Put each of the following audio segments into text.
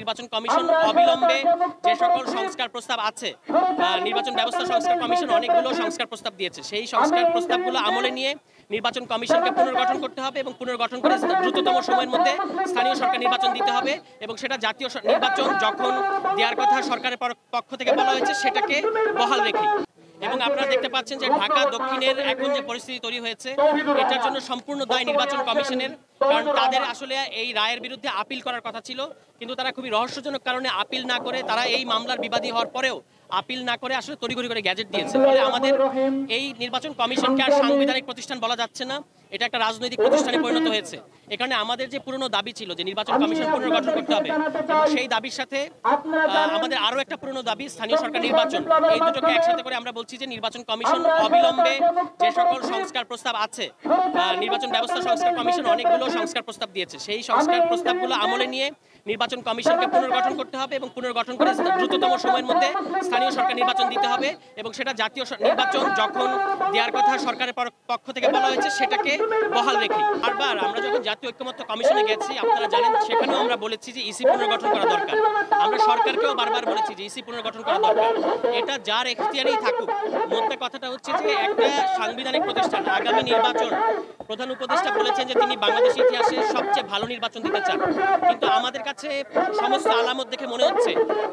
নির্বাচন কমিশন অবিলম্বে যে সকল সংস্কার প্রস্তাব আছে, নির্বাচন ব্যবস্থা সংস্কার কমিশন অনেকগুলো সংস্কার প্রস্তাব দিয়েছে, সেই সংস্কার প্রস্তাবগুলো আমলে নিয়ে নির্বাচন কমিশনকে পুনর্গঠন করতে হবে এবং পুনর্গঠন করে দ্রুততম সময়ের মধ্যে স্থানীয় সরকার নির্বাচন দিতে হবে এবং সেটা জাতীয় নির্বাচন যখন দেওয়ার কথা সরকারের পক্ষ থেকে বলা হয়েছে সেটাকে বহাল রেখে। এবং আপনারা দেখতে পাচ্ছেন যে ঢাকা দক্ষিণের এখন যে পরিস্থিতি তৈরি হয়েছে এটার জন্য সম্পূর্ণ দায় নির্বাচন কমিশনের, কারণ তাদের আসলে এই রায়ের বিরুদ্ধে আপিল করার কথা ছিল, কিন্তু তারা খুবই রহস্যজনক কারণে আপিল না করে তারা এই মামলার বিবাদী হওয়ার পরেও আপিল না করে আসলে তড়িঘড়ি করে গ্যাজেট দিয়েছে। ফলে আমাদের এই নির্বাচন কমিশনকে আর সাংবিধানিক প্রতিষ্ঠান বলা যাচ্ছে না, এটা একটা রাজনৈতিক প্রতিষ্ঠানে পরিণত হয়েছে। এখানে আমাদের যে পুরনো দাবি ছিল যে নির্বাচন কমিশন পুনর্গঠন করতে হবে, সেই দাবির সাথে আমাদের আরো একটা পুরনো দাবি স্থানীয় সরকার নির্বাচন, এই দুটোকে একসাথে করে আমরা বলছি যে নির্বাচন কমিশন অবিলম্বে যে সকল সংস্কার প্রস্তাব আছে, নির্বাচন ব্যবস্থা সংস্কার কমিশন অনেকগুলো সংস্কার প্রস্তাব দিয়েছে, সেই সংস্কার প্রস্তাবগুলো আমলে নিয়ে নির্বাচন কমিশনকে পুনর্গঠন করতে হবে এবং পুনর্গঠন করে দ্রুততম সময়ের মধ্যে স্থানীয় সরকার নির্বাচন দিতে হবে এবং সেটা জাতীয় নির্বাচন যখন দেওয়ার কথা সরকারের পক্ষ থেকে বলা হয়েছে সেটাকে বহাল রেখে। বারবার আমরা যখন জাতীয় ঐক্যমত্য কমিশনে গেছি আপনারা জানেন সেখানেও আমরা বলেছি যে ইসি পুনর্গঠন করা দরকার, আমরা সরকারকেও বারবার বলেছি যে ইসি পুনর্গঠন করা দরকার, এটা যার এখতিয়ারেই থাকুক। মোদ্দা কথাটা হচ্ছে যে একটা সাংবিধানিক প্রতিষ্ঠান আগামী নির্বাচন, প্রধান উপদেষ্টা বলেছেন যে তিনি বাংলাদেশ ইতিহাসে সবচেয়ে ভালো নির্বাচন দিতে চান, কিন্তু আমাদের কাছে সমস্ত আলামত দেখে মনে হচ্ছে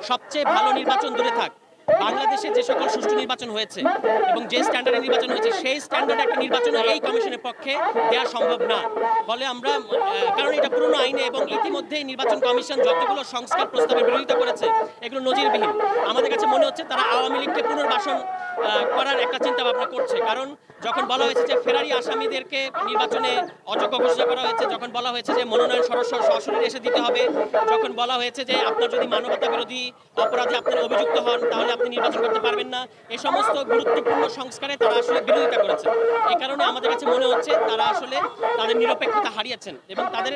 সবচেয়ে ভালো নির্বাচন দূরে থাক, বাংলাদেশে যে সকল সুষ্ঠু নির্বাচন হয়েছে এবং যে স্ট্যান্ডার্ডের নির্বাচন হয়েছে সেই স্ট্যান্ডার্ডে একটা নির্বাচন এই কমিশনের পক্ষে দেওয়া সম্ভব না। ফলে আমরা, কারণ এটা পুরনো আইনে এবং ইতিমধ্যেই নির্বাচন কমিশন যতগুলো সংস্কার প্রস্তাবের বিরোধিতা করেছে এগুলো নজিরবিহীন, আমাদের কাছে মনে হচ্ছে তারা আওয়ামী লীগকে পুনর্বাসন করার একটা চিন্তা ভাবনা করছে। কারণ যখন বলা হয়েছে যে ফেরারি আসামিদেরকে নির্বাচনে অযোগ্য ঘোষণা করা হয়েছে, যখন বলা হয়েছে যে মনোনয়ন সরাসরি এসে দিতে হবে, যখন বলা হয়েছে যে আপনার যদি মানবতা বিরোধী অপরাধে আপনি অভিযুক্ত হন তাহলে আপনি নির্বাচন করতে পারবেন না, এই সমস্ত গুরুত্বপূর্ণ সংস্কারে তারা আসলে বিরোধিতা করেছে। এই কারণে আমাদের কাছে মনে হচ্ছে তারা আসলে তাদের নিরপেক্ষতা হারিয়েছেন এবং তাদের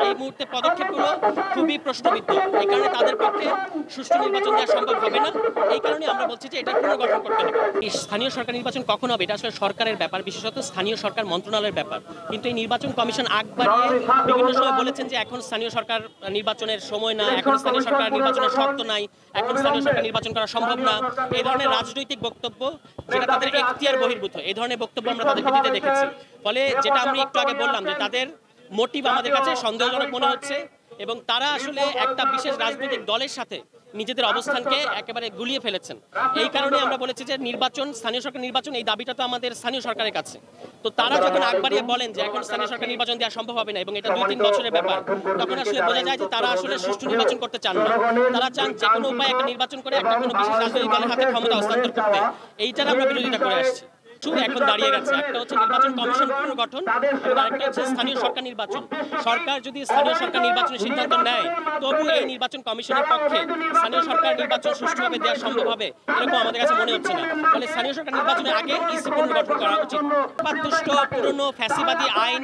এই মুহূর্তে পদক্ষেপগুলো খুবই প্রশ্নবিদ্ধ। এই কারণে তাদের পক্ষে সুষ্ঠু নির্বাচন দেওয়া সম্ভব হবে না। এই কারণে আমরা বলছি যে এটা পুনর্গঠন করতে হবে। স্থানীয় সরকার নির্বাচন কখন হবে এটা আসলে সরকারের ব্যাপার, বিশেষত স্থানীয় সরকার মন্ত্রণালয়ের ব্যাপার, কিন্তু এই নির্বাচন কমিশন আগ বাড়িয়ে বিভিন্ন সময় বলেছেন যে এখন স্থানীয় সরকার নির্বাচনের সময় না, এখন স্থানীয় সরকার নির্বাচনের শর্ত নাই, এখন স্থানীয় সরকার নির্বাচন করা সম্ভব না, এই ধরনের রাজনৈতিক বক্তব্য যেটা তাদের এখতিয়ার বহির্ভূত, এই ধরনের বক্তব্য আমরা তাদেরকে দিতে দেখেছি। ফলে যেটা আমি একটু আগে বললাম যে তাদের মোটিভ আমাদের কাছে সন্দেহজনক মনে হচ্ছে এবং তারা আসলে একটা বিশেষ রাজনৈতিক দলের সাথে নিজেদের অবস্থানকে একেবারে গুলিয়ে ফেলেছেন। এই কারণে আমরা বলেছি যে নির্বাচন, স্থানীয় সরকার নির্বাচন, এই দাবিটা তো আমাদের স্থানীয় সরকারের কাছে, তো তারা যখন আগ বাড়িয়ে বলেন যে এখন স্থানীয় সরকার নির্বাচন দেওয়া সম্ভব হবে না এবং এটা 2-3 বছরের ব্যাপার, তখন আসলে বোঝা যায় যে তারা আসলে সুষ্ঠু নির্বাচন করতে চান না, তারা চান যে কোনো উপায়ে একটা নির্বাচন করে একটা কোনো বিশেষ রাজনৈতিক দলের হাতে ক্ষমতা হস্তান্তর করতে। এইটার আমরা বিরোধিতা করে আসছি। এখন দাঁড়িয়ে গেছে একটা হচ্ছে নির্বাচন কমিশন পুনর্গঠন এবং আরেকটা হচ্ছে স্থানীয় সরকার নির্বাচন। সরকার যদি স্থানীয় সরকার নির্বাচনের সিদ্ধান্ত নেয় তবু এই নির্বাচন কমিশনের পক্ষে স্থানীয় সরকার নির্বাচন সুষ্ঠুভাবে দেওয়া সম্ভব হবে এরকম আমাদের কাছে মনে হচ্ছে না। ফলে স্থানীয় সরকার নির্বাচনের আগে ইসি পুনর্গঠন করা উচিত। দুষ্ট পুরনো ফ্যাসিবাদী আইন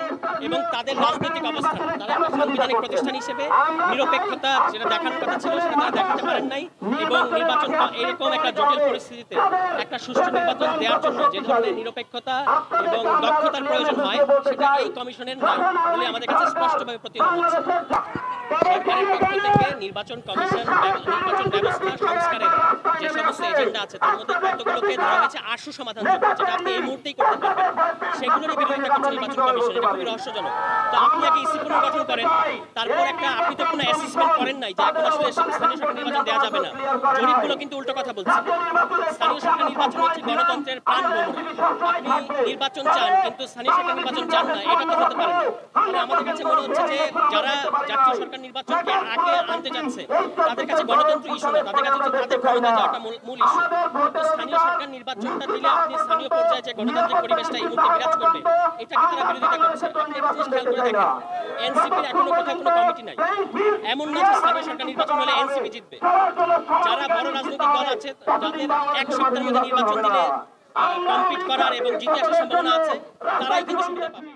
এবং তাদের রাজনৈতিক অবস্থান, তারা সাংবিধানিক প্রতিষ্ঠান হিসেবে নিরপেক্ষতা যেটা দেখানোর কথা ছিল সেটা তারা দেখাতে পারেন নাই এবং নির্বাচন এরকম একটা জটিল পরিস্থিতিতে একটা সুষ্ঠু নির্বাচন দেওয়ার জন্য যে ধরনের নিরপেক্ষতা এবং দক্ষতার প্রয়োজন হয় সেটা এই কমিশনের নয় বলে আমাদের কাছে স্পষ্টভাবে প্রতীয়মান হচ্ছে। সরকারের পক্ষ থেকে নির্বাচন কমিশন, নির্বাচন ব্যবস্থা সংস্কারের যে সমস্ত এজেন্ডা আছে তার মধ্যে কতগুলোকে ধরা হয়েছে আশু সমাধানযোগ্য, যেটা আপনি এই মুহূর্তেই করতে পারবেন, সেগুলোরই বিরোধিতা করছে নির্বাচন কমিশন। এটা খুবই রহস্যজনক। তো আপনি আগে ইসি পুনর্গঠন করেন, তারপর আপনি তো কোনো অ্যাসেসমেন্ট করেন নাই যে এখন আসলে স্থানীয় সরকার নির্বাচন দেওয়া যাবে না। জরিপগুলো কিন্তু উল্টো কথা বলছে। স্থানীয় সরকার নির্বাচন হচ্ছে গণতন্ত্রের প্রাণ ভ্রমণ। আপনি নির্বাচন চান কিন্তু স্থানীয় সরকার নির্বাচন চান না, এটা তো হতে পারে না। তাহলে আমাদের কাছে মনে হচ্ছে যে যারা জাতীয় সরকার নির্বাচনকে আগে আনতে যাচ্ছে তাদের কাছে গণতন্ত্র ইস্যু না, তাদের কাছে হচ্ছে তাদের ক্ষমতা যাওয়াটা মূল ইস্যু। তো স্থানীয় সরকার নির্বাচনটা দিলে আপনি স্থানীয় পর্যায়ে যে গণতান্ত্রিক পরিবেশটা এই মুহূর্তে বিরাজ করবে এটাকে তারা বিরোধিতা করছে। আপনি একটা জিনিস খেয়াল করে দেখেন, এনসিপির এখনো কোথাও কোনো কমিটি নাই। এমন না যে স্থানীয় সরকার নির্বাচন হলে এনসিপি জিতবে। যারা বড় রাজনৈতিক দল আছে যাদের এক সপ্তাহের মধ্যে নির্বাচন দিলে কম্পিট করার এবং জিতে আসার সম্ভাবনা আছে তারাই কিন্তু সুবিধা পাবে।